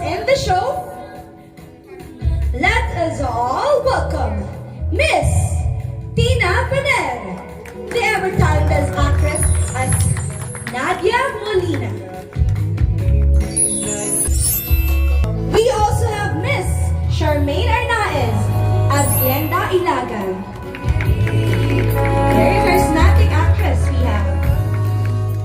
in the show, let us all welcome Miss Tina Paner, the ever-talented actress as Nadia Molina. We also have Miss Charmaine Arnaez as Glenda Ilagan. Very charismatic actress we have.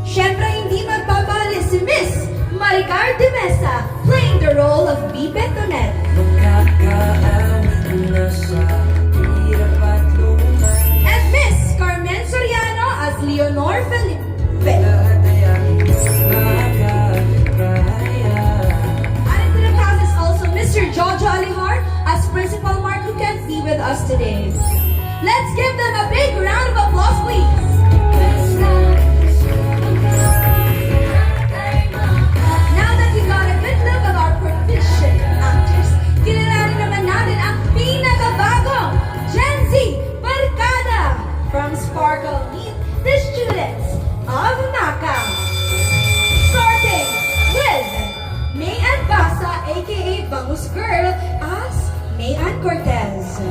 Siyempre hindi magpapali si Miss Maricar de Mesa, playing the role of Bibe Tonet. And Miss Carmen Soriano as Leonor Felipe. Added to the cast is also Mr. Jojo Alihar as Principal Mark, who can't be with us today. Let's give them a big round of applause, please. Now that we got a good look at our proficient actors, kilalanin naman natin ang pinakabagong Gen Z Barkada from Sparkle. Meet the students of Macau. Starting with Mayan Basa, aka Bangus Girl, as Mayan Cortez.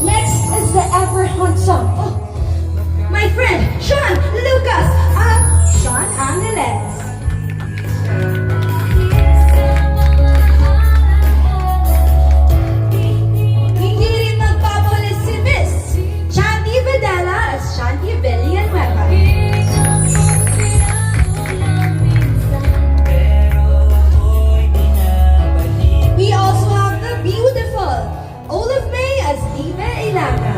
Next is the ever handsome, my friend Sean Lucas as Sean Angeles. Hindi rin magpapalit si Miss Shanti Videla as Shanti Villanueva. We also have the beautiful Olive May as Diva Ilaga.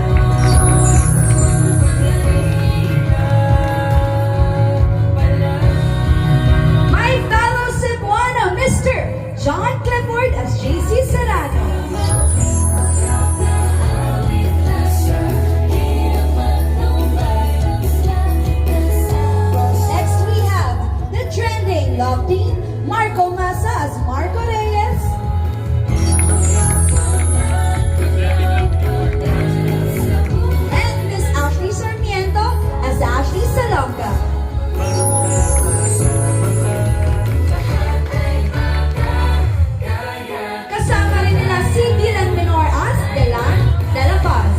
My fellow Cebuano, Mr. John Clifford as JC Serrano. Next we have the trending love team, Marco Massa as Marco Reyes. And Miss Ashley Sarmiento as Ashley Salonga. Kasama rin nila si Dylan Menor as Delan de la Paz.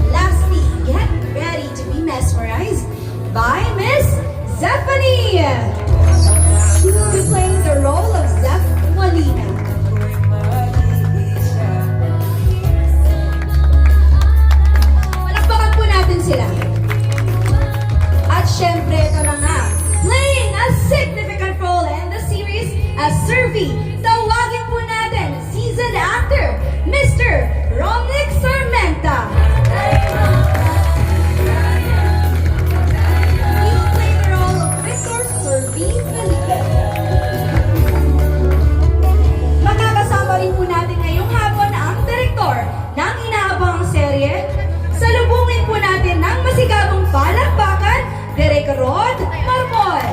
Lastly, get ready to be mesmerized by Miss Zephanie. She will be playing the role of Zeph Molina. Palakpakan po natin sila. At syempre, ito na nga, playing a significant role in the series as Servi. Tawagin po natin, seasoned actor, Mr. Romnick Sarmenta. He will play the role of Victor Servi Felipe. Makakasama rin po natin ngayong hapon ang direktor ng inaabangang serye. Salubungin po natin ng masigabong palakpakan, Derek Rod Marmol.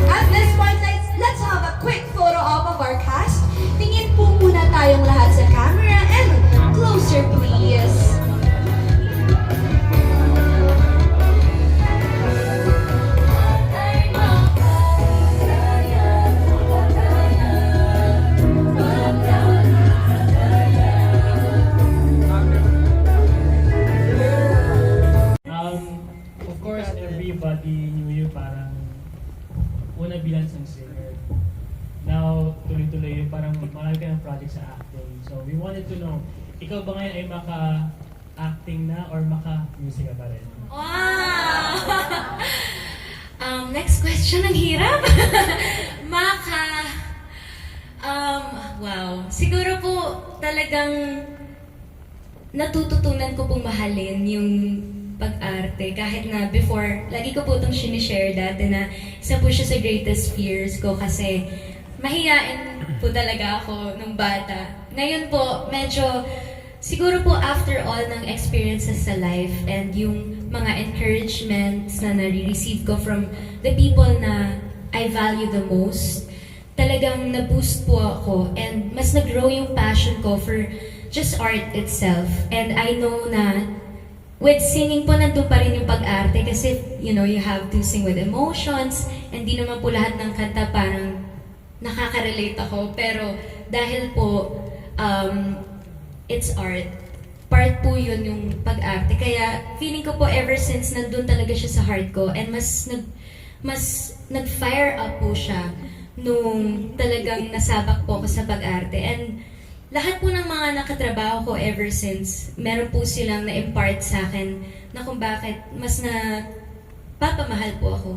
At this point, let's have a quick photo op of our cast. Tingin po muna tayong lahat sa camera and closer please. Of course, everybody knew you parang una bilang isang singer. Now, tuloy-tuloy yung parang marami ka ng project sa acting. So, we wanted to know, ikaw ba ngayon ay maka-acting na or maka-music ka pa rin? Wow! Next question, ang hirap. Wow. Siguro po talagang natututunan ko pong mahalin yung pag-arte. Kahit na before, lagi ko po itong sinishare dati na isa po siya sa greatest fears ko kasi mahiyain po talaga ako nung bata. Ngayon po, medyo siguro po after all ng experiences sa life and yung mga encouragements na nare-receive ko from the people na I value the most, talagang na-boost po ako and mas nag-grow yung passion ko for just art itself. And I know na with singing po, nandun pa rin yung pag-arte kasi, you know, you have to sing with emotions, and di naman po lahat ng kanta parang nakaka-relate ako. Pero dahil po, it's art, part po yun yung pag-arte. Kaya feeling ko po ever since nandun talaga siya sa heart ko, and mas nag-fire up po siya nung talagang nasabak po ako sa pag-arte. And lahat po ng mga nakatrabaho ko ever since, meron po silang na-impart sa akin na kung bakit mas na papamahal po ako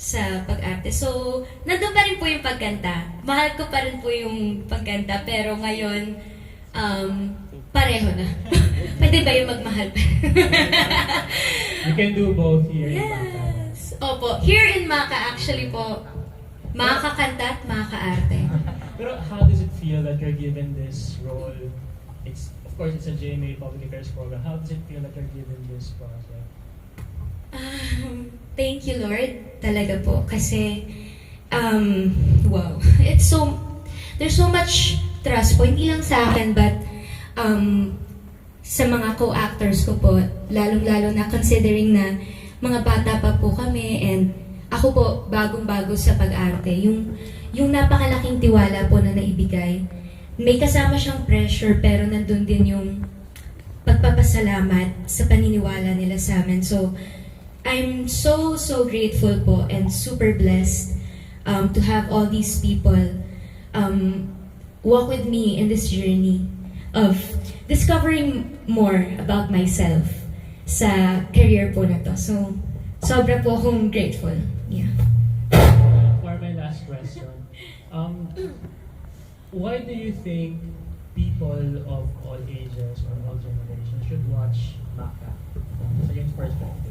sa pag-arte. So, nandun pa rin po yung pagkanta. Mahal ko pa rin po yung pagkanta, pero ngayon, pareho na. Pwede ba yung magmahal pa? You can do both here in Baka. Yes! Opo, here in Maka actually po, makakanta at makaka-arte. Pero how does it feel that you're given this role? It's, of course, it's a GMA Public Affairs program. How does it feel that you're given this project? Thank you, Lord. Talaga po. Kasi, wow. There's so much trust po. Hindi lang sa akin, but sa mga co-actors ko po, lalong-lalo na considering na mga bata pa po kami, and ako po, bagong-bago sa pag-arte. Yung napakalaking tiwala po na naibigay. May kasama siyang pressure, pero nandun din yung pagpapasalamat sa paniniwala nila sa amin. So, I'm so grateful po and super blessed to have all these people walk with me in this journey of discovering more about myself sa career po na to. So, sobra po akong grateful. Yeah. For my last question, why do you think people of all ages or all generations should watch Maka? Sa yung perspective.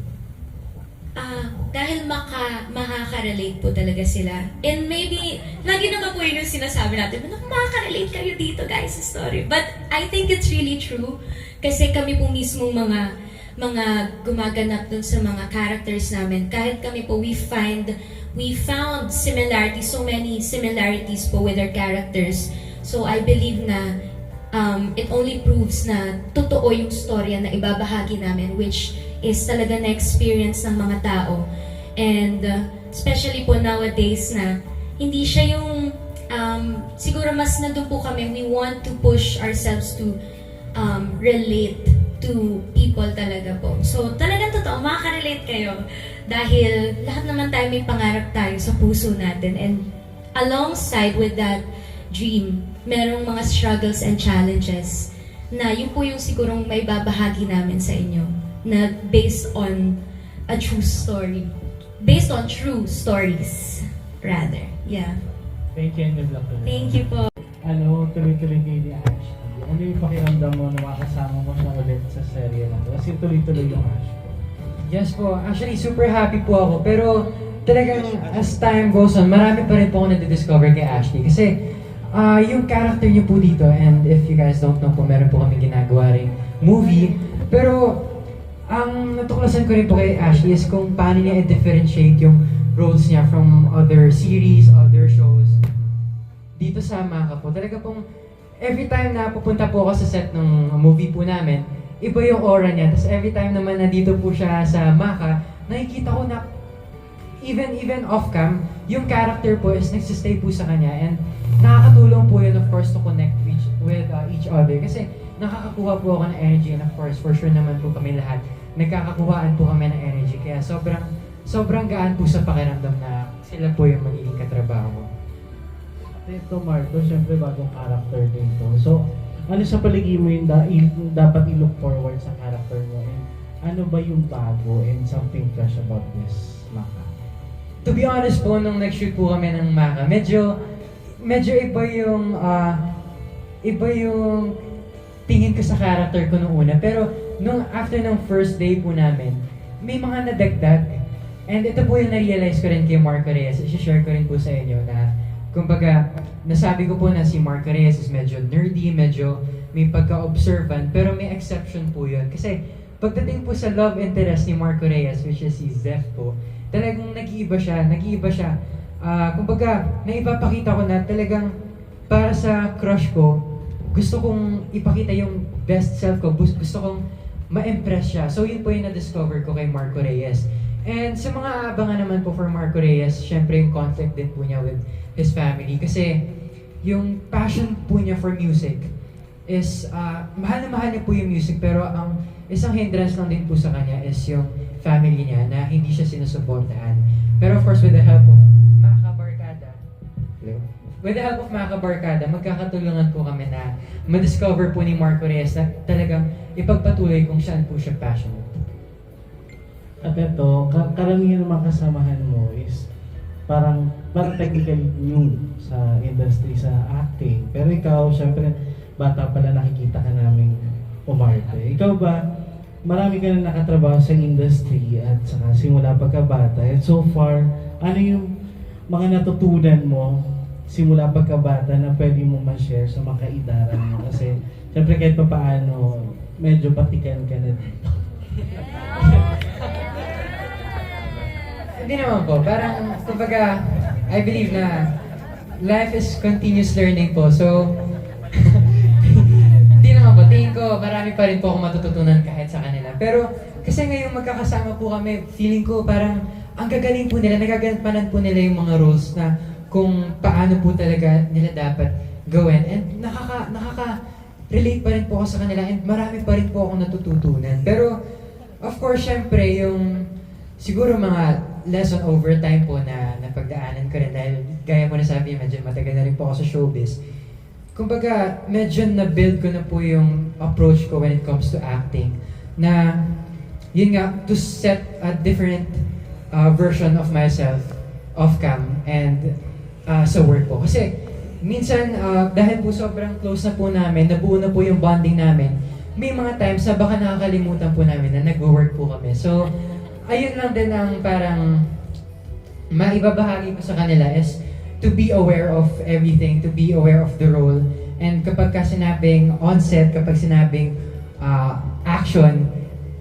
Dahil makaka-relate po talaga sila. And maybe, lagi naman po yun yung sinasabi natin, makaka-relate kayo dito guys sa story. But I think it's really true. Kasi kami po mismo mga gumaganap dun sa mga characters namin. Kahit kami po, we found similarities, so many similarities po with our characters. So I believe na it only proves na totoo yung storya na ibabahagi namin, which is talaga na experience ng mga tao. And especially po nowadays na hindi siya yung siguro mas nandun po kami, we want to push ourselves to relate to people talaga po. So talagang totoo, makaka-relate kayo dahil lahat naman tayo may pangarap tayo sa puso natin, and alongside with that dream, merong mga struggles and challenges na yun po yung sigurong may babahagi namin sa inyo na based on a true story. Based on true stories, rather. Yeah. Thank you and good luck. Thank you po. Ano, tuloy-tuloy kayo ni Ash. Ano yung pakiramdam mo na makasama mo siya ulit sa serye na to? Kasi tuloy-tuloy yung Ash po. Yes po, actually super happy po ako. Pero talagang as time goes on, marami pa rin po ako na-discover kay Ashley. Kasi yung character niyo po dito, and if you guys don't know po, meron po kami ginagawa ring movie. Pero ang natuklasan ko rin po kay Ashley is kung paano niya i-differentiate yung roles niya from other series, other shows. Dito sa Maka po, talaga pong every time na pupunta po ako sa set ng movie po namin, iba yung aura niya. Tapos every time naman na dito po siya sa Maka, nakikita ko na even off-cam, yung character po is nagsistay po sa kanya, and nakakatulong po yun of course to connect with each other. Kasi nakakakuha po ako ng energy, and of course for sure naman po kami lahat nagkakakuhaan po kami ng energy. Kaya sobrang gaan po sa pakiramdam na sila po yung magiging katrabaho. Ito Marco, syempre bagong character din to. So, ano sa paligid mo yung dapat i-look forward sa character mo? And ano ba yung bago and something fresh about this Maka? To be honest po, nung nag-shoot po kami ng Maka, medyo iba yung tingin ko sa character ko nung una. Pero nung after ng first day po namin, may mga nadagdag. And ito po yung na-realize ko rin kay Marco Reyes. I-share ko rin po sa inyo na kumbaga, nasabi ko po na si Marco Reyes is medyo nerdy, medyo may pagka-observant, pero may exception po yun. Kasi pagdating po sa love interest ni Marco Reyes, which is si Zeph po, talagang nag-iiba siya. Kumbaga, naipapakita ko na talagang para sa crush ko, gusto kong ipakita yung best self ko, gusto kong ma-impress siya. So yun po yung na-discover ko kay Marco Reyes. And sa mga abangan naman po for Marco Reyes, syempre yung conflict din po niya with his family. Kasi yung passion po niya for music is, mahal na mahal niya po yung music, pero ang isang hindrance lang din po sa kanya is yung family niya na hindi siya sinusuportahan. Pero of course, with the help of mga kabarkada, magkakatulungan po kami na ma-discover po ni Marco Reyes na talagang ipagpatuloy kung saan po siya passionate. At ito, karamihan ng mga kasamahan mo is parang technical new sa industry, sa acting. Pero ikaw, syempre, bata pala nakikita ka namin umarte. Ikaw ba, marami ka na nakatrabaho sa industry at saka simula pagkabata. At so far, ano yung mga natutunan mo simula pagkabata na pwede mo ma-share sa mga kaidaran mo? Kasi, syempre kahit pa paano, medyo patikan ka na dito. Hindi naman po, parang, kumbaga, I believe na life is continuous learning po. So, hindi naman po, tingin ko, marami pa rin po akong matututunan kahit sa kanila. Pero, kasi ngayong magkakasama po kami, feeling ko parang, ang gagaling po nila, nagagampanan po nila yung mga roles na kung paano po talaga nila dapat gawin. And nakaka-relate pa rin po ako sa kanila and marami pa rin po akong natututunan. Pero, of course, syempre, yung siguro mga lesson over time po na napagdaanan ko rin dahil gaya mo na sabi, medyo matagal na rin po ako sa showbiz. Kumbaga, medyo na-build ko na po yung approach ko when it comes to acting. Na, yun nga, to set a different version of myself off-cam and sa work po. Kasi minsan, dahil po sobrang close na po namin, nabuo na po yung bonding namin, may mga times na baka nakakalimutan po namin na nag-work po kami. So, ayun lang din ang parang maibabahagi ko sa kanila is to be aware of everything, to be aware of the role. And kapag ka sinabing on-set, kapag sinabing action,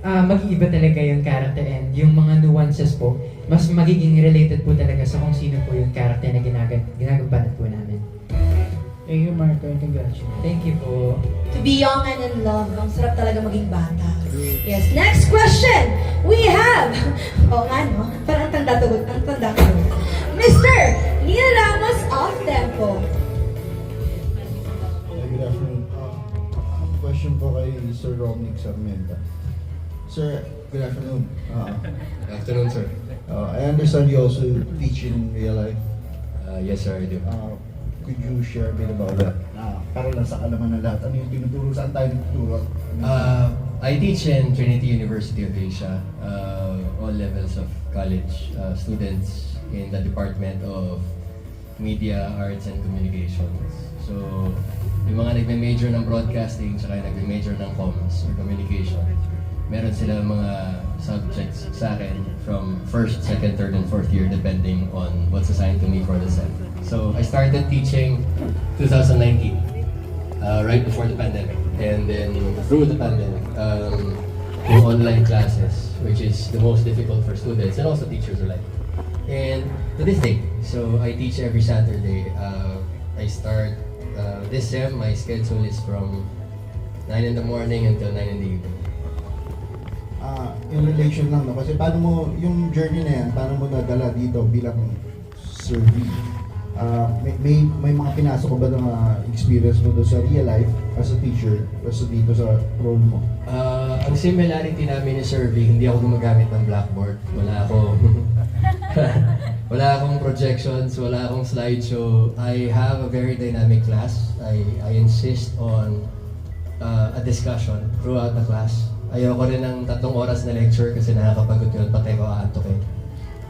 mag-iiba talaga yung character and yung mga nuances po, mas magiging related po talaga sa kung sino po yung character na ginagampanan po namin. Thank you, Marco, and congratulations. Thank you po. To be young and in love, ang sarap talaga maging bata. Yes, next question! We have, parang ang tanda ko. Mr. Neil Ramos of Tempo. Good afternoon. Question po kay Sir Romnick Sarmenta. Sir, good afternoon. Good afternoon, sir. I understand you also teach in real life. Yes, sir, I do. Could you share a bit about that? Para lang sa kalaman ng lahat. Ano yung tinuturo? Saan tayo nagtuturo? I teach in Trinity University of Asia, all levels of college students in the Department of Media, Arts, and Communications. So, yung mga nagme-major ng broadcasting, tsaka yung nagme-major ng comms or communication, meron sila mga subjects sa akin from first, second, third, and fourth year depending on what's assigned to me for the SEM. So I started teaching 2019, right before the pandemic. And then through the pandemic, yung online classes, which is the most difficult for students and also teachers alike. And to this day, so I teach every Saturday. I start this SEM, my schedule is from 9 in the morning until 9 in the evening. In relation lang, no? Kasi paano mo, yung journey na yan, paano mo nadala dito bilang Sir V? May mga pinasok ko ba ng experience mo doon sa real life as a teacher, as dito sa role mo? Ang similarity namin ni Sir V, hindi ako gumagamit ng blackboard. Wala akong projections, wala akong slideshow. I have a very dynamic class. I insist on a discussion throughout the class. Ayoko rin ng 3 oras na lecture kasi nakakapagod yun, pati ko aantokin.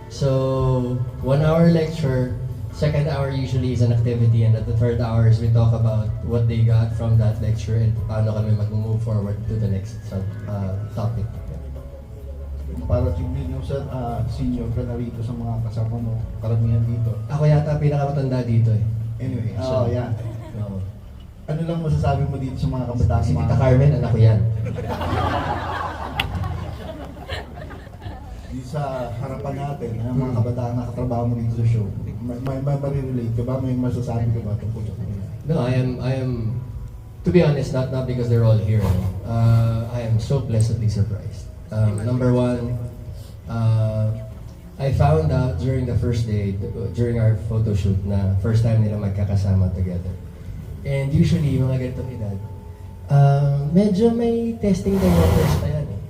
So, 1 hour lecture, second hour usually is an activity, and at the third hours we talk about what they got from that lecture and paano kami mag-move forward to the next topic. Para tingnan nyo sa senior ka na rito sa mga kasama mo, karamihan dito. Ako yata pinakamatanda dito eh. Anyway, yan. Oo. Ano lang masasabi mo dito sa mga kabataan? Si Tita Carmen, anak ko yan. di sa harapan natin, ng mga kabataan na katrabaho mo dito sa show, may marirelate ka ba? May masasabi ka ba tungkol sa kanila? No, I am, to be honest, not because they're all here. I am so pleasantly surprised. Number one, I found out during the first day, during our photo shoot, na first time nila magkakasama together. And usually, mga ganitong edad, medyo may testing the waters pa yan. No?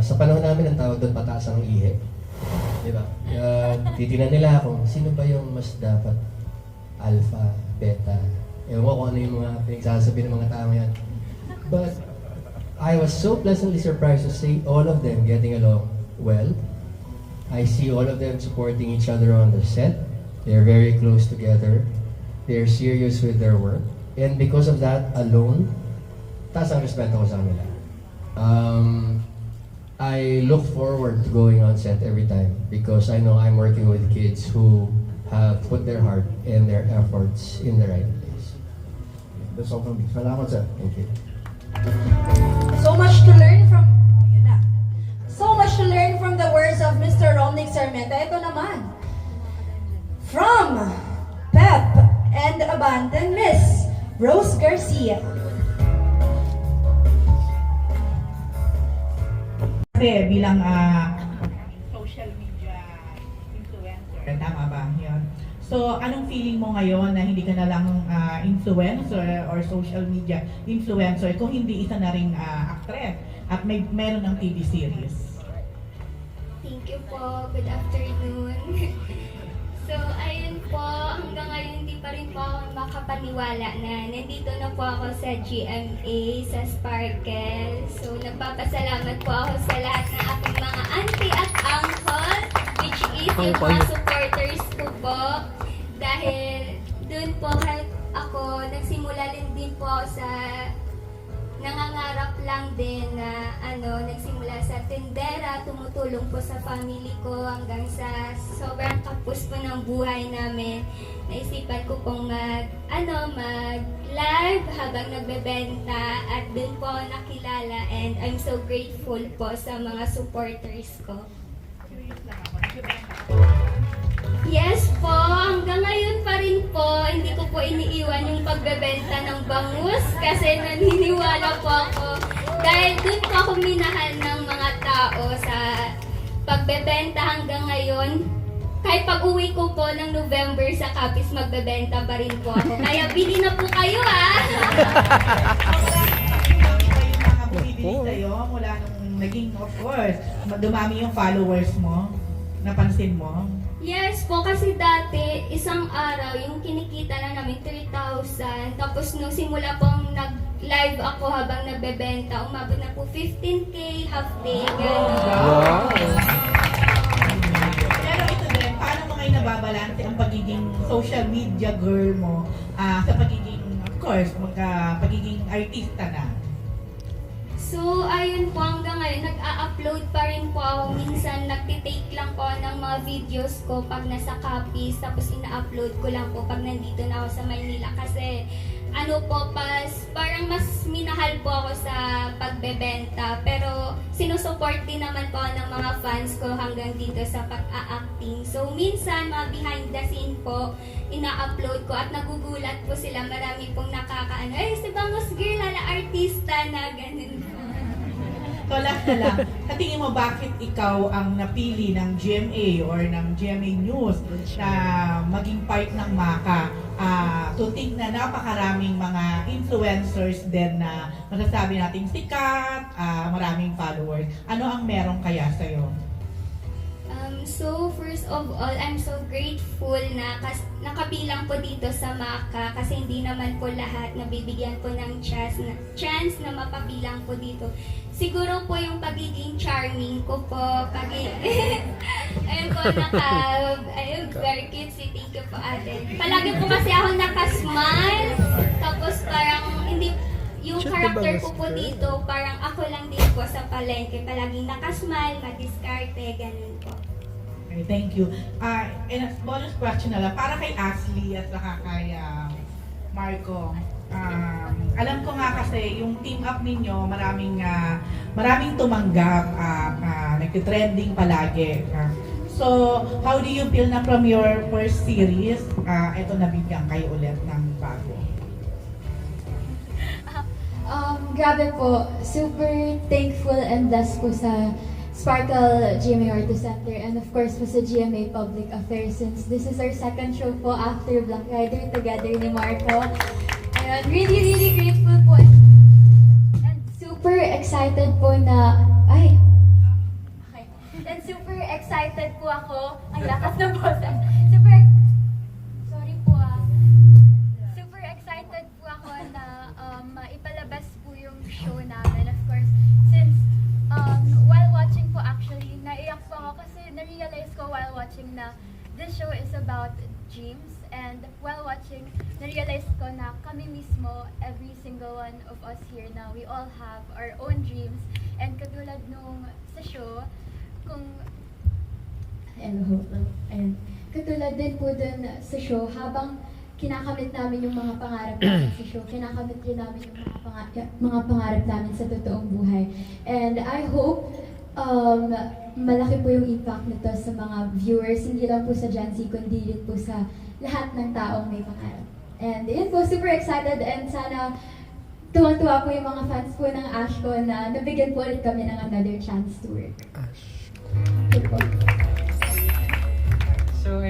Sa panahon namin, ang tawag doon pataas ang ihi. Di ba? Titinan nila kung sino ba yung mas dapat alpha, beta. Ewan ko kung ano yung mga pinagsasabi ng mga tao yan. But I was so pleasantly surprised to see all of them getting along well. I see all of them supporting each other on the set. They're very close together. They're serious with their work. And because of that alone, taas ang respeto ko sa kanila. I look forward to going on set every time because I know I'm working with kids who have put their heart and their efforts in the right place. That's all from me. Salamat, sir. Thank you. So much to learn from... Yun na. So much to learn from the words of Mr. Romnick Sarmenta. Ito naman. From Pep and Abandon, Miss Rose Garcia. Kasi bilang social media influencer, tama ba? Yun. So, anong feeling mo ngayon na hindi ka na lang influencer or social media influencer kung hindi isa na ring actress at meron ng TV series? Thank you po. Good afternoon. So, ayun po, hanggang ngayon hindi pa rin po ako makapaniwala na nandito na po ako sa GMA, sa Sparkle. So, nagpapasalamat po ako sa lahat ng aking mga auntie at uncle, which is yung mga supporters ko po. Dahil dun po ako, nagsimula din po ako sa nangangarap lang din na nagsimula sa tindera, tumutulong po sa family ko hanggang sa sobrang kapos po ng buhay namin. Naisipan ko pong mag-live habang nagbebenta at dun po ako nakilala and I'm so grateful po sa mga supporters ko. Yes po, hanggang ngayon pa rin po, hindi ko po iniiwan yung pagbebenta ng bangus kasi naniniwala po ako. Dahil dun po ako minahal ng mga tao sa pagbebenta hanggang ngayon. Kahit pag uwi ko po ng November sa Capiz, magbebenta pa rin po ako. Kaya bili na po kayo Yung mga bumibili sa'yo mula nung naging, of course, dumami yung followers mo, napansin mo? Yes po, kasi dati, isang araw, yung kinikita lang namin 3,000. Tapos nung simula pong nag-live ako habang nagbebenta, umabot na po 15K, half day, gano'n. Pero ito din, paano mo ngayon nababalanse ang pagiging social media girl mo sa pagiging, of course, pagiging artista na? So, ayun po, hanggang ngayon, nag-a-upload pa rin po ako. Minsan, nagtitake lang po ng mga videos ko pag nasa Capiz, tapos ina-upload ko lang po pag nandito na ako sa Maynila. Kasi, parang mas minahal po ako sa pagbebenta. Pero, sinusuport din naman po ng mga fans ko hanggang dito sa pag-a-acting. So, minsan, mga behind the scene po, ina-upload ko at nagugulat po sila. Marami pong si Bangus Girl, artista na, ganun po. So, last na lang, katingin mo bakit ikaw ang napili ng GMA or ng GMA News na maging part ng MACA to think na napakaraming mga influencers din na masasabi nating sikat, maraming followers. Ano ang meron kaya sa'yo? So, first of all, I'm so grateful na nakabilang po dito sa MACA kasi hindi naman po lahat nabibigyan po ng chance na mapabilang po dito. Siguro po yung pagiging charming ko po, ayun po, very cute, thank you po ate. Palagi po kasi ako nakasmile, tapos parang hindi, yung character ko po dito, parang ako lang din po sa palengke, palaging nakasmile, madiskarte, ganun po. Okay, thank you. And a bonus question na lang, para kay Ashley at saka kay Marco. Alam ko nga kasi yung team up ninyo, maraming tumanggap, nagtitrending palagi. So, how do you feel na from your first series, ito nabigyan kayo ulit ng bago? Grabe po, super thankful and blessed po sa Sparkle GMA Artist Center and of course po sa GMA Public Affairs since this is our second show po after Black Rider together ni Marco. Ayun, really grateful po and super excited po na, and super excited po ako, ang lakas na boses. Super excited po ako na maipalabas po yung show namin. Of course, since while watching po actually, naiyak po ako kasi na-realize ko while watching na this show is about dreams. And while watching, na-realize ko na kami mismo, every single one of us here na we all have our own dreams. And katulad nung sa show, and katulad din po dun sa show, habang kinakamit namin yung mga pangarap namin sa show, kinakamit din namin yung mga pangarap namin sa totoong buhay. And I hope malaki po yung impact nito sa mga viewers, hindi lang po sa Gen Z, kundi rin po sa lahat ng taong may pangarap. And yun po, super excited and sana tuwang-tuwa po yung mga fans po ng Ashko na nabigyan po ulit kami ng another chance to work. Yun po. So,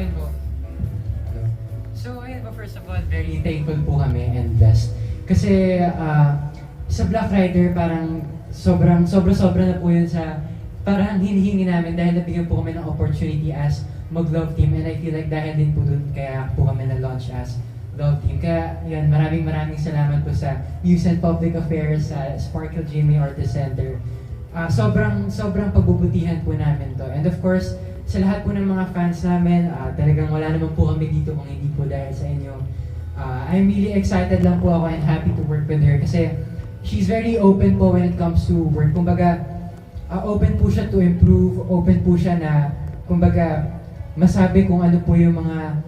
ayun po, first of all, very thankful po kami and blessed. Kasi sa Black Rider, parang sobra na po yun sa parang hinihingi namin dahil nabigyan po kami ng opportunity as mag-love team and I feel like dahil din po dun kaya po kami na-launch as love team. Kaya yun, maraming salamat po sa News and Public Affairs, sa Sparkle GMA Artist Center. Sobrang pagbubutihan po namin to. And of course, sa lahat po ng mga fans namin, talagang wala naman po kami dito kung hindi po dahil sa inyo. I'm really excited lang po ako and happy to work with her kasi she's very open po when it comes to work. Kumbaga, open po siya to improve, open po siya na, kumbaga, masabi kung ano po yung mga,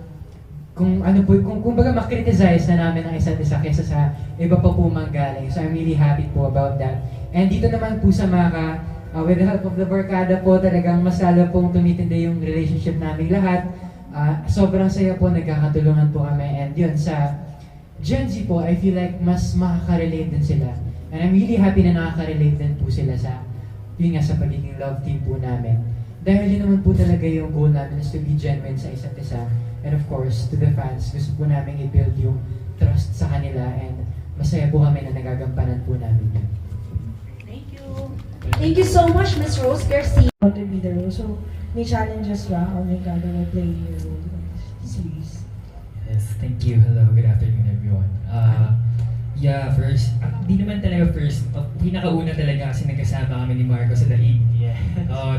kumbaga makriticize na namin ang isa't isa kaysa sa iba pa po manggaling. So I'm really happy po about that. And dito naman po sa Maka, with the help of the Barkada po, talagang mas lalo pong tumitindi yung relationship namin lahat. Sobrang saya po, nagkakatulungan po kami. And yun, sa Gen Z po, I feel like mas makaka-relate din sila. And I'm really happy na nakaka-relate din po sila sa, yun nga, sa pagiging love team po namin. Dahil yun naman po talaga yung goal namin is to be genuine sa isa't isa. And of course, to the fans, gusto po namin i-build yung trust sa kanila and masaya po kami na nagagampanan po namin yun. Thank you! Thank you so much, Miss Rose Garcia. Want to be the role. So, may challenges ba o may gagawin playing your role in this series? Yes, thank you. Hello, good afternoon everyone. Yeah, first, di naman talaga first, pinakauna talaga kasi nagkasama kami ni Marco sa Daig. Yeah.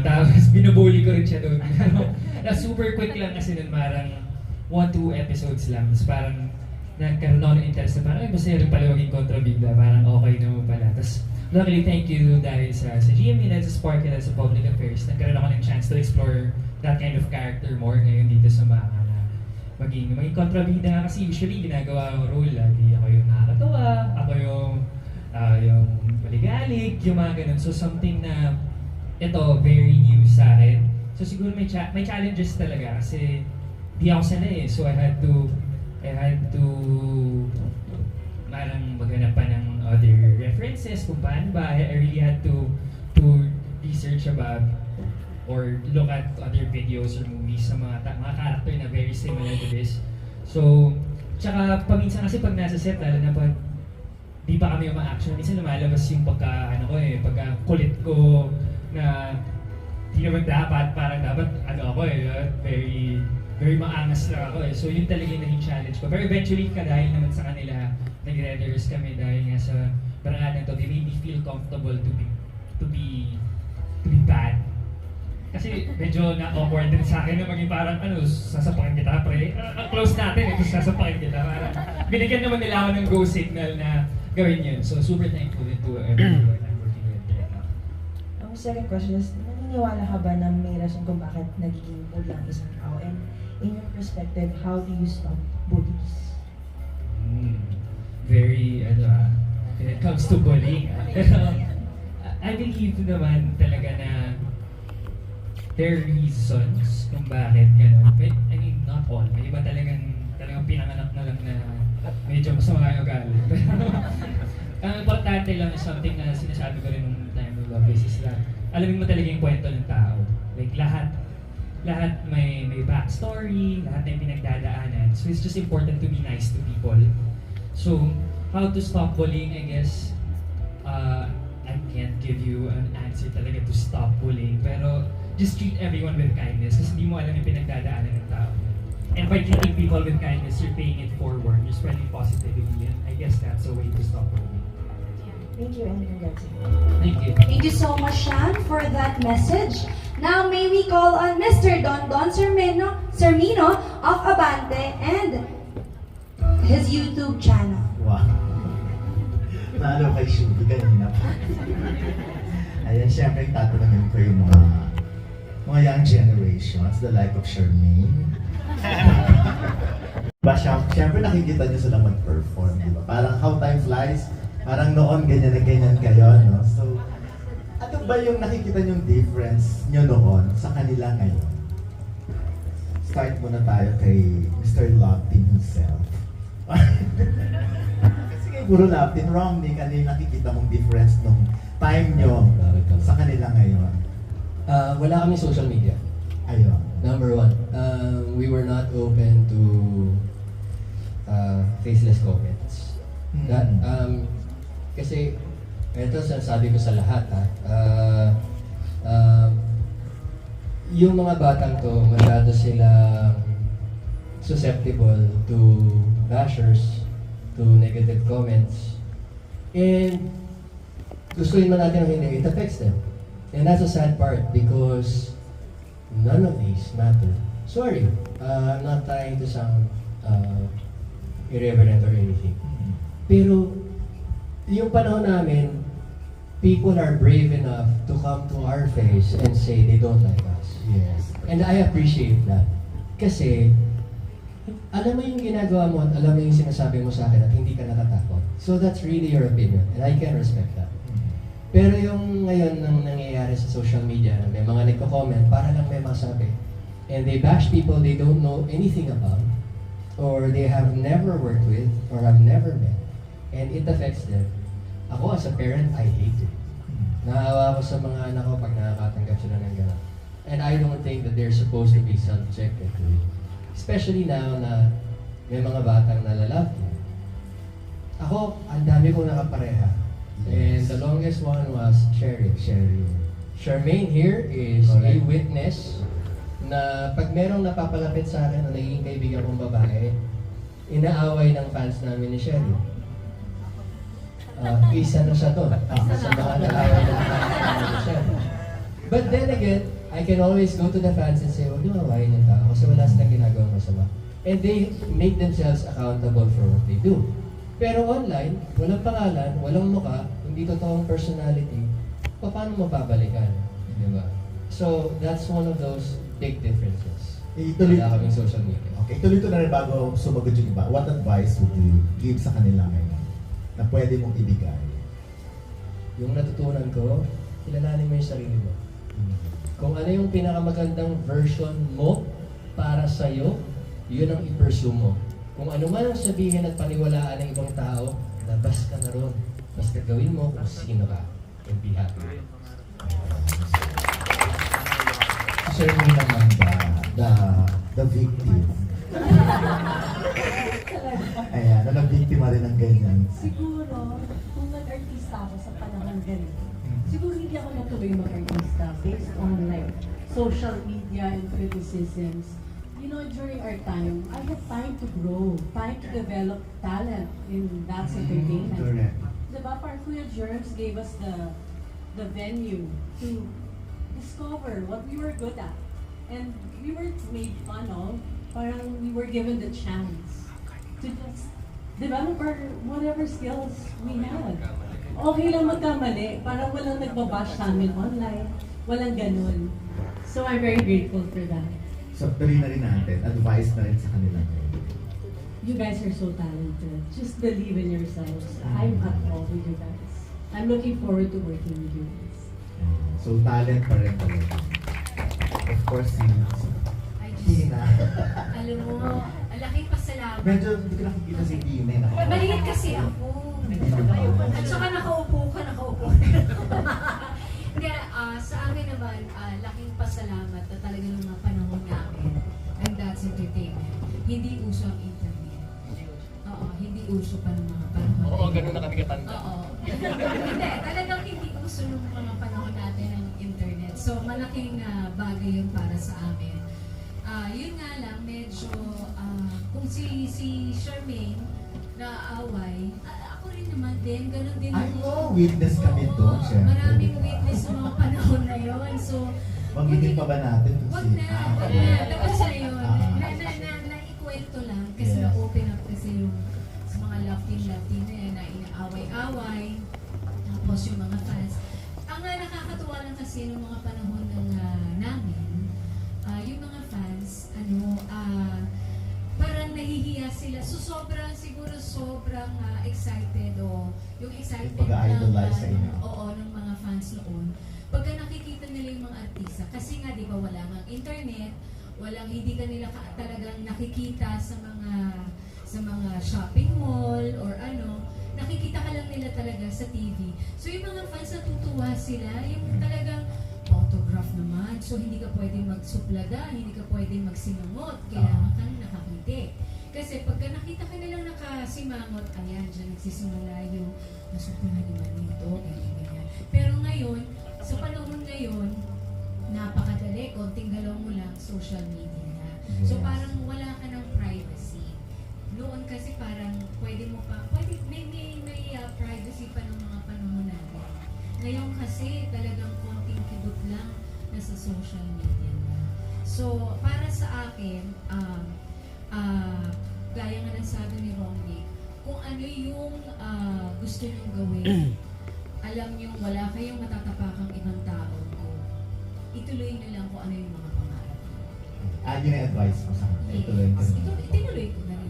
Tapos binubuli ko rin siya doon. Super quick lang kasi nun, parang 1-2 episodes lang. Tapos parang nagkaroon ako ng interest na parang, ay, masaya rin pala maging kontrabigla. Parang okay naman pala. Tapos luckily, thank you dahil sa GMA, dahil sa Sparkle, dahil sa Public Affairs, nagkaroon ako ng chance to explore that kind of character more ngayon dito sa Maka na maging kontrabida kasi usually ginagawa ko role, lagi ako yung nakakatawa, ako yung maligalig, yung mga ganun. So something na ito, very new sa akin. So siguro may challenges talaga kasi di ako sanay eh. So I had to parang maghanap pa ng other references kung paano ba. I really had to research about or look at other videos or movies sa mga character na very similar to this. So, tsaka paminsan kasi pag nasa set, lalo na pag di pa kami ma-action, minsan lumalabas yung pagka kulit ko na di naman dapat, parang dapat very maangas lang ako eh. So yun talaga yung naging challenge ko. Pero eventually, dahil naman sa kanila, nag-rehearse kami dahil nga sa barangadan to, they made me feel comfortable to be bad. Kasi medyo na-awkward din sa akin na maging parang sasapakin kita, pre. Close natin eh, sasapakin kita. Parang binigyan naman nila ako ng go signal na gawin yun. So super thankful to everyone I'm working with right now. Ang second question is, naniniwala ka ba na may rason kung bakit nagiging bully ang isang tao? And in your perspective, how do you stop bullies? very, when it comes to bullying. Pero, I believe naman talaga na there are reasons kung bakit gano'n. I mean, not all. May iba talagang pinanganak na lang na medyo masama yung ugali. Pero, ang importante lang is something na sinasabi ko rin nung time of love is that alamin mo talaga yung kwento ng tao. Like lahat may backstory, lahat may pinagdadaanan. So it's just important to be nice to people. So, how to stop bullying, I guess, I can't give you an answer talaga to stop bullying. Pero just treat everyone with kindness kasi hindi mo alam yung pinagdadaanan ng tao. And by treating people with kindness, you're paying it forward. You're spreading positivity. And I guess that's a way to stop bullying. Thank you and congratulations. Thank you. Thank you so much, Shan, for that message. Now, may we call on Mr. Don Sermino of Abante and his YouTube channel. Wow. Lalo kay Shubi kanina pa. Ayan, syempre tatanungin ko yung mga young generations, the like of Charmaine. Syempre nakikita niyo silang mag-perform, di ba? Parang how time flies, parang noon ganyan na ganyan kayo, no? So, ano ba yung nakikita niyong difference niyo noon sa kanila ngayon? Start muna tayo kay Mr. Loftin himself. Kasi kay Puro Loftin, Romney, ano yung nakikita mong difference nung time nyo sa kanila ngayon? Wala kami social media. Ayun. Number one, we were not open to faceless comments. That, kasi, ito sabi ko sa lahat yung mga batang to, masyado sila susceptible to bashers, to negative comments, and gustuin man natin o hindi, it affects them. And that's a sad part because none of these matter. Sorry, I'm not trying to sound irreverent or anything. Pero, yung panahon namin, people are brave enough to come to our face and say they don't like us. Yes. And I appreciate that. Kasi, alam mo yung ginagawa mo at alam mo yung sinasabi mo sa akin at hindi ka natatakot. So that's really your opinion and I can respect that. Pero yung ngayon nang nangyayari sa social media, may mga nagko-comment para lang may masabi. And they bash people they don't know anything about or they have never worked with or have never met. And it affects them. Ako as a parent, I hate it. Naawa ko sa mga anak ko pag nakakatanggap sila ng gano'n. And I don't think that they're supposed to be subjected to it. Especially now na may mga batang nalalove ko. Ako, ang dami kong nakapareha. And the longest one was Cheryl. Charmaine here is a witness na pag merong napapalapit sa akin na naging kaibigan kong babae, inaaway ng fans namin ni Cheryl. Isa na siya doon. Sa mga nag-away ng fans namin ni Cheryl. But then again, I can always go to the fans and say, huwag niyo awayin yung tao kasi wala silang ginagawang masama. And they make themselves accountable for what they do. Pero online, walang pangalan, walang mukha, hindi totoong personality, paano mo babalikan? Diba? So, that's one of those big differences. Wala kaming social media. Okay, tuloy-tuloy na rin bago sumagot yung iba. What advice would you give sa kanila ngayon na pwede mong ibigay? Yung natutunan ko, kilalanin mo yung sarili mo. Kung ano yung pinakamagandang version mo para sa'yo, yun ang i-pursue mo. Kung ano man ang sabihin at paniwalaan ng ibang tao, labas ka na ron. Basta gawin mo kung sino ka. And be happy. Sir, mo naman ba the victim? Ayan, na nabiktima rin ng ganyan. Siguro, kung nag-artista ako sa panahon ganito, siguro hindi ako natuloy mag-artista based on like social media and criticisms. You know, during our time, I had time to grow, time to develop talent in That's Entertainment. Correct. Diba, parang Kuya Germs gave us the venue to discover what we were good at. And we weren't made fun of, parang we were given the chance to just develop our whatever skills we had. Okay lang magkamali, parang walang nagbabash sa amin online, walang ganun. So I'm very grateful for that. So, tuloy na rin natin. Advice na rin sa kanila ngayon. You guys are so talented. Just believe in yourselves. I'm at all with you guys. I'm looking forward to working with you guys. So, talent pa rin talaga. Of course, si I just, Tina. alam mo, ang laking pasalamat. Medyo hindi ko nakikita si Tina. Maliit kasi ako. At saka nakaupo ka. Hindi, sa akin naman, laking pasalamat na talaga ng mga panahon namin. And that's entertainment. Hindi uso ang internet. Oo, hindi uso pa ng mga panahon. Oo, ganun na kami katanda. Oo. Hindi, talagang hindi uso ng mga panahon natin ang internet. So, malaking bagay yun para sa amin. Yun nga lang, medyo, kung si Charmaine naaaway, ako rin naman din, ganun din I know, witness kami doon, Oo, syempre. maraming witness sa mga panahon na yun. So, Magiging pa ba natin kung wag si na, tapos na yun. Naikwento lang, kasi Yes. na-open up kasi yung sa mga love team na yan, na inaaway-away, tapos yung mga fans. Ang nakakatuwa lang kasi nung mga panahon ng namin, yung mga fans, parang nahihiya sila. So siguro sobrang excited o yung excitement Pag-idolize sa inyo. ng mga fans noon. Pagka nakikita nila yung mga artista, kasi nga di ba wala nga internet, hindi ka nila talagang nakikita sa mga shopping mall or nakikita ka lang nila talaga sa TV. So yung mga fans natutuwa sila, yung talagang autograph naman. So hindi ka pwedeng magsuplaga, hindi ka pwedeng magsimangot, kailangan kang nakakiti. Kasi pagka nakita ka nilang nakasimangot, ayan, dyan nagsisimula yung nasuplahan naman nito, ganyan. Pero ngayon, sa panahon ngayon, napakadali, konting galaw mo lang, social media na. So parang wala ka ng privacy. Noon kasi parang may privacy pa ng mga panahon natin. Ngayon kasi talagang konting kibot lang nasa social media na. So para sa akin, gaya nga ng sabi ni Ronnie, kung ano yung gusto niyong gawin, alam niyo wala kayong matatapakang ibang tao. Ituloy na lang kung ano yung mga pangarap. Yun ang advice mo sa akin. Ituloy ko. Itinuloy ko na rin.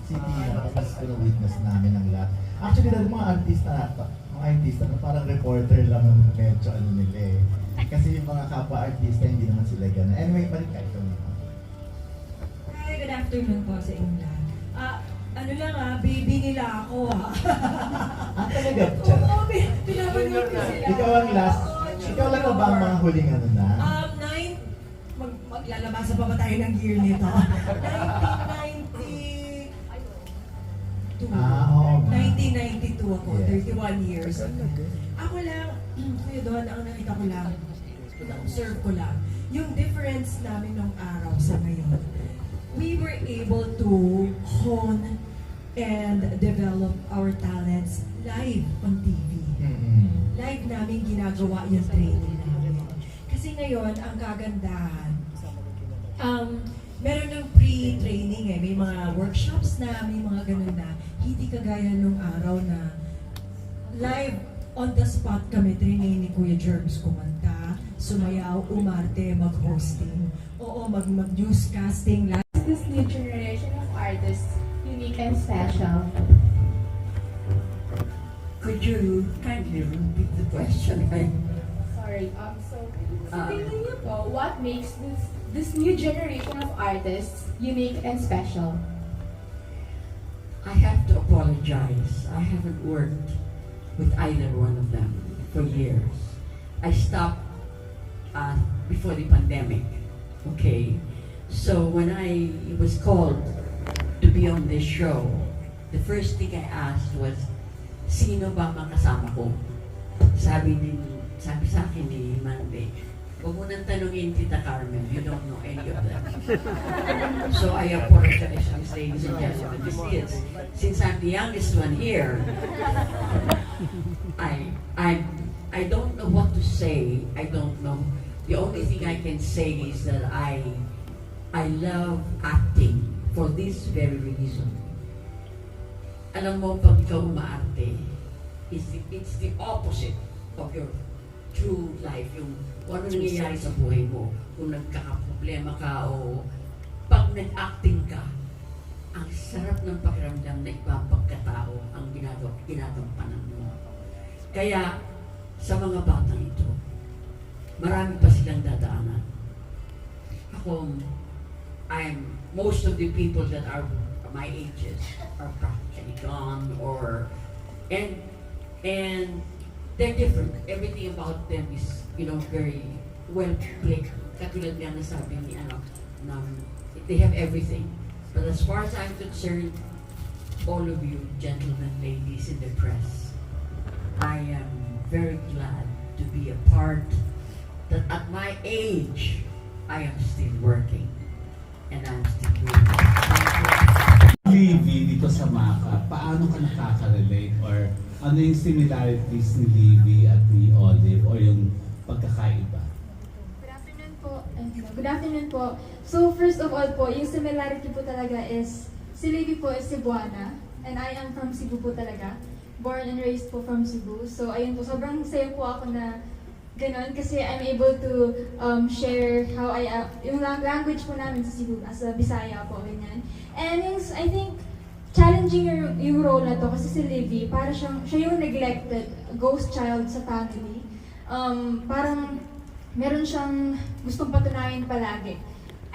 Si Tina, mas witness namin ang lahat. Actually, dahil mga artista na parang reporter lang ang medyo nila eh. Kasi yung mga kapwa-artista, hindi naman sila gana. Anyway, balik ka ito naman. Hi, good afternoon po sa inyo lahat. Baby nila ako Talaga? Oo, pinapanood ko sila. Ikaw ang last. Ikaw lang ba ang mga huling na? Maglalabasan pa ba tayo ng year nito? 1992. Oo. 1992 ako, Yes. 31 years. Ako lang, Kuya Don, ang nakita ko lang, na-observe ko lang, yung difference namin nung araw sa ngayon. We were able to hone and develop our talents live on TV. Live namin ginagawa yung training namin. Kasi ngayon, ang kagandahan, meron ng pre-training eh. May mga workshops na, may mga ganun na. Hindi kagaya nung araw na live on the spot kami training ni Kuya Germs kumanta, sumayaw, umarte, mag-hosting. Oo, mag-newscasting. This new generation of artists unique and special? Could you kindly repeat the question? Sorry. So tingin niyo po, what makes this new generation of artists unique and special? I have to apologize. I haven't worked with either one of them for years. I stopped before the pandemic. Okay. So when I was called to be on this show, the first thing I asked was, sino ba makasama ko? Sabi sa akin ni Monday, huwag mo nang tanungin Tita Carmen, you don't know any of them. So I apologize, ladies and gentlemen. This is, since I'm the youngest one here, I don't know what to say. I don't know. The only thing I can say is that I love acting for this very reason. Alam mo, pag ikaw umaarte, it's the opposite of your true life. Yung kung ano nangyayari sa buhay mo, kung nagkakaproblema ka o nag-acting ka, ang sarap ng pakiramdam na ibang pagkatao ang ginagampanan mo. Kaya, sa mga batang ito, marami pa silang dadaanan. Ako, most of the people that are my ages are practically gone and they're different. Everything about them is, very well played. Katulad nga nasabi ni they have everything. But as far as I'm concerned, all of you gentlemen, ladies in the press, I am very glad to be a part that at my age, I am still working and I'm still doing it. Livy dito sa Maka, paano ka nakaka-relate or ano yung similarities ni Livy at ni Olive or yung pagkakaiba? Good afternoon po. So first of all po, yung similarity po talaga is, si Livy po is Cebuana, and I am from Cebu po talaga. Born and raised po from Cebu. So ayun po, sobrang saya po ako na ganon kasi I'm able to share how yung language po namin sa Cebu as a Bisaya po, ganyan. And I think challenging yung role na to kasi si Livy, para siya yung neglected ghost child sa family. Parang meron siyang gustong patunayan palagi.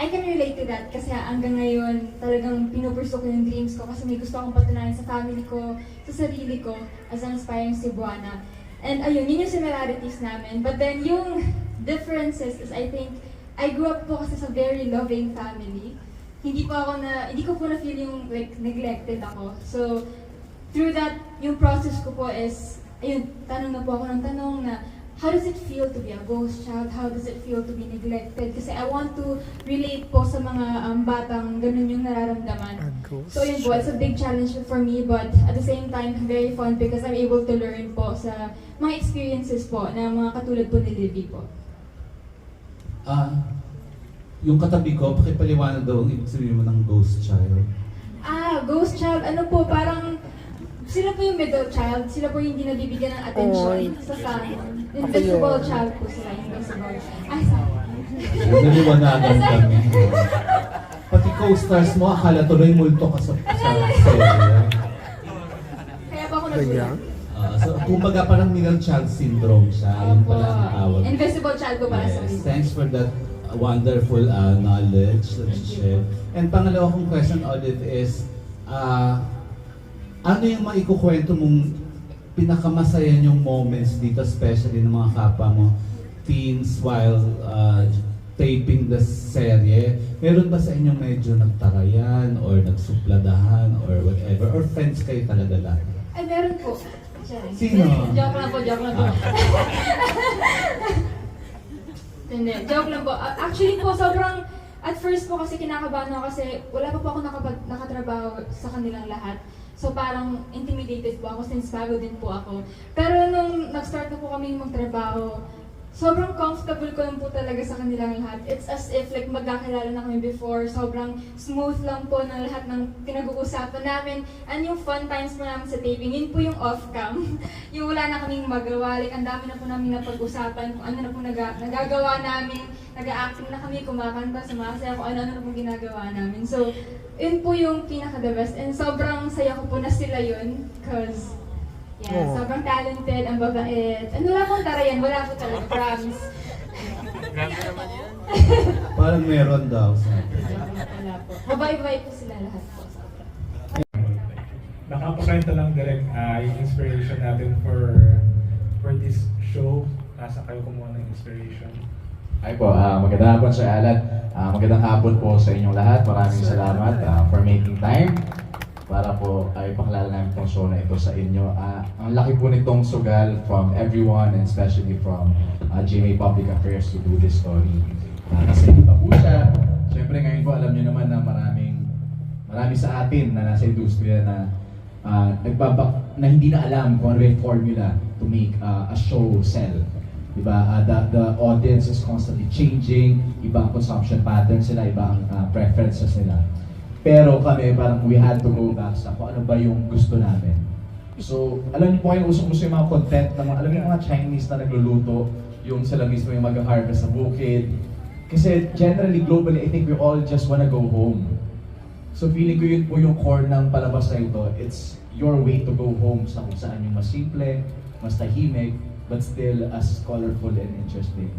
I can relate to that kasi hanggang ngayon talagang pinupurso ko yung dreams ko kasi may gusto akong patunayan sa family ko, sa sarili ko as an aspiring Cebuana. And ayun, yun yung similarities namin. But then yung differences is I think, I grew up po kasi sa very loving family. Hindi ko po na-feel yung like neglected ako. So, through that, yung process ko po is, ayun, tanong na po ako ng tanong na, how does it feel to be a ghost child? How does it feel to be neglected? Kasi I want to relate po sa mga batang ganun yung nararamdaman. So yun po, it's a big challenge for me, but at the same time, very fun because I'm able to learn po sa mga experiences po na mga katulad po ni Livy po. Yung katabi ko, pakipaliwanag daw ang ibig sabihin mo ng ghost child. Ghost child, ano po, parang sila po yung middle child, sila po yung hindi nabibigyan ng attention sa family. Invisible child po sila, invisible. Naliwanagan kami. Pati co-stars mo, akala tuloy multo ka sa serye. Kaya po ako nagulat. So, kumbaga parang middle child syndrome siya. Yun pala ang tawag. Invisible child po para sa Yes, thanks for that wonderful knowledge that you shared. And pangalawa kong question, Olive, is ano yung maikukwento mong pinakamasaya niyong moments dito, especially ng mga kapwa mo, teens, while taping the serye? Meron ba sa inyo medyo nagtarayan or nagsupladahan or whatever? Or friends kayo talaga lahat? Ay, meron po. Sino? Joke lang po. Hindi, joke lang po. Actually po, sobrang, at first po kasi kinakabahan ako kasi wala pa po ako nakatrabaho sa kanilang lahat. So parang intimidated po ako since bago din po ako. Pero nung nag-start na po kami magtrabaho, sobrang comfortable ko lang po talaga sa kanilang lahat. It's as if like magkakilala na kami before. Sobrang smooth lang po ng lahat ng pinag-uusapan namin. And yung fun times po namin sa taping, yun po yung off-cam. Yung wala na kaming magawa. Like ang dami na po namin napag-usapan kung ano na po nagagawa namin. Nag-acting na kami, kumakanta, sumasaya, kung ano-ano na po ginagawa namin. So, yun po yung pinaka-the best. And sobrang saya ko po na sila yun. Cause sobrang talented, ang babait. Ano wala pong tarayan, wala po talaga, promise. Grabe naman yan. Parang meron daw. Wala po. Mabay-bay po sila lahat po. Nakapakwento lang direct yung inspiration natin for this show. Nasa kayo kumuha ng inspiration. Ay po, magandang hapon Sir Alan. Magandang hapon po sa inyong lahat. Maraming salamat for making time para po ay pakilala namin itong show na ito sa inyo. Ang laki po nitong sugal from everyone and especially from GMA Public Affairs to do this story. Kasi iba po siya. Siyempre ngayon po alam niyo naman na marami sa atin na nasa industriya na na hindi na alam kung ano yung formula to make a show sell. Diba? The audience is constantly changing, ibang consumption patterns sila, ibang preferences nila. Pero kami parang we had to go back sa kung ano ba yung gusto namin. So, alam niyo po kayo, usok-uso yung mga content, alam niyo mga Chinese na nagluluto, yung sila mismo yung mag-harvest sa bukid, Kasi generally, globally, I think we all just wanna go home. So feeling ko yun po yung core ng palabas na ito. It's your way to go home sa kung saan yung mas simple, mas tahimik, but still as colorful and interesting.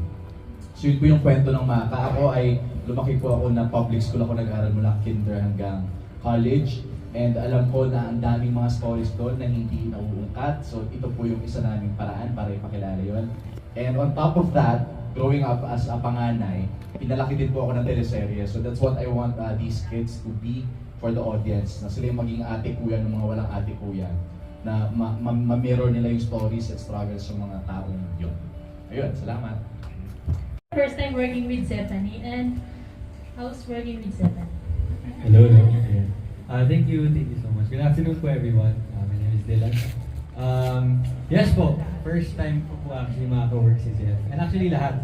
So yun po yung kwento ng Maka. Ako ay, lumaki po ako na public school ako nag-aaral mula kinder hanggang college. And alam ko na ang daming mga stories doon na hindi nauungkat. So ito po yung isa naming paraan para ipakilala yun. And on top of that, growing up as a panganay, pinalaki din po ako ng teleserye. So that's what I want these kids to be for the audience. Na sila yung maging ate kuya ng mga walang ate kuya. Na ma-mirror nila yung stories at struggles ng mga taong yun. Ayun, salamat. First time working with Stephanie, and how's working with Stephanie? Hello. Thank you so much. Good afternoon po everyone. My name is Dylan. Yes po, first time po actually makaka-work si Jeff. And actually lahat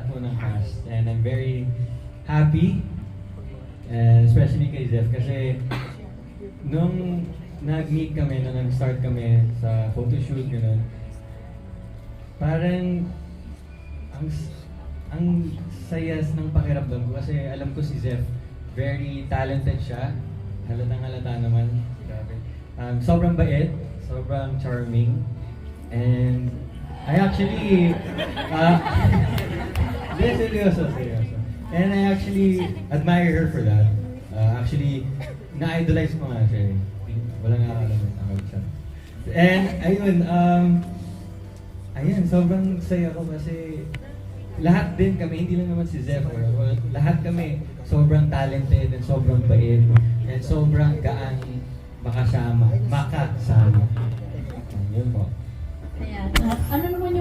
po ng cast. And I'm very happy, and especially kay Jeff kasi nung nag-meet kami, nung nag-start kami sa photoshoot, gano'n, parang ang saya ng pakiramdam ko kasi alam ko si Jeff, very talented siya. Halata naman. Grabe. Sobrang bait, sobrang charming. And I actually seryoso. And I actually admire her for that. Actually, na-idolize ko nga siya. Wala nga akalaman ako siya. And ayun, sobrang saya ko kasi lahat din kami, hindi lang naman si Zeph, lahat kami sobrang talented and sobrang bait and sobrang gaan makasama. Yun po. Ayan. Ano naman yung